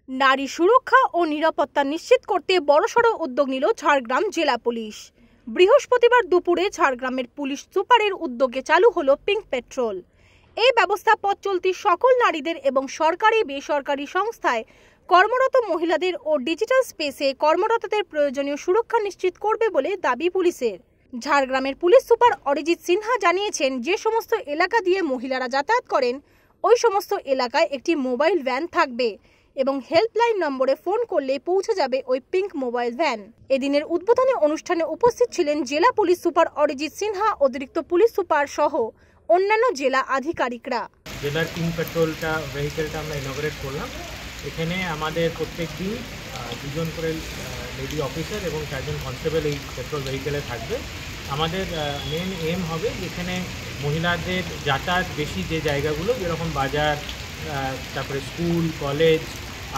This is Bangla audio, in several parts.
নারী সুরক্ষা ও নিরাপত্তা নিশ্চিত করতে বড়সড় উদ্যোগ নিল ঝাড়গ্রাম জেলা পুলিশ। বৃহস্পতিবার দুপুরে ঝাড়গ্রামের পুলিশ সুপারের উদ্যোগে চালু হলো পিঙ্ক পেট্রোল। এই ব্যবস্থা পথ চলতি সকল নারীদের এবং সরকারি বেসরকারি সংস্থায় কর্মরত মহিলাদের ও ডিজিটাল স্পেসে কর্মরতদের প্রয়োজনীয় সুরক্ষা নিশ্চিত করবে বলে দাবি পুলিশের। ঝাড়গ্রামের পুলিশ সুপার অরিজিৎ সিনহা জানিয়েছেন, যে সমস্ত এলাকা দিয়ে মহিলারা যাতায়াত করেন ওই সমস্ত এলাকায় একটি মোবাইল ভ্যান থাকবে এবং হেল্পলাইন নম্বরে ফোন করলে পৌঁছে যাবে ওই পিঙ্ক মোবাইল ভ্যান। এদিনের উদ্বোধনী অনুষ্ঠানে উপস্থিত ছিলেন জেলা পুলিশ সুপার অরিজিৎ সিনহা, অতিরিক্ত পুলিশ সুপার সহ অন্যান্য জেলা আধিকারিকরা। জেলার পিঙ্ক পেট্রোলটা ভেহিকেলটা আমরা ইনঅগ্রেট করলাম। এখানে আমাদের প্রত্যেক দিন 2 জন করে লেডি অফিসার এবং 4 জন কনস্টেবল এই পেট্রোল ভেহিকেলে থাকবে। আমাদের মেন এম হবে যেখানে মহিলাদের যাতায়াত বেশি যে জায়গাগুলো, যেরকম বাজার, তারপরে স্কুল, কলেজ,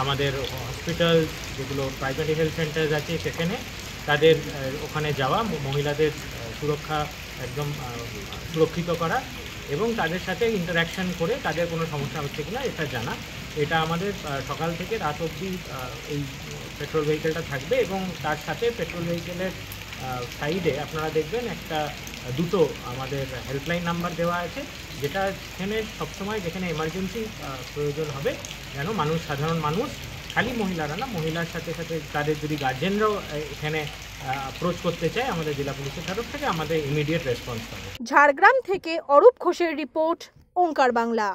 আমাদের হসপিটাল, যেগুলো প্রাইমারি হেলথ সেন্টার আছে, সেখানে তাদের ওখানে যাওয়া, মহিলাদের সুরক্ষা একদম সুরক্ষিত করা এবং তাদের সাথে ইন্টারাকশন করে তাদের কোনো সমস্যা হচ্ছে কিনা এটা জানা। এটা আমাদের সকাল থেকে রাত অবধি এই পেট্রোল ভেহিকেলটা থাকবে এবং তার সাথে পেট্রোল ভেহিকেলের সাইডে আপনারা দেখবেন দুটো আমাদের হেল্পলাইন নাম্বার দেওয়া আছে, যেটা এখানে সবসময় যেখানে এমার্জেন্সি প্রয়োজন হবে যেন সাধারণ মানুষ, খালি মহিলারা না, মহিলার সাথে সাথে তাদের যদি গার্জেনরাও এখানে অ্যাপ্রোচ করতে চায়, আমাদের জেলা পুলিশের তরফ থেকে আমাদের ইমিডিয়েট রেসপন্স পাবে। ঝাড়গ্রাম থেকে অরূপ ঘোষের রিপোর্ট, ওঙ্কার বাংলা।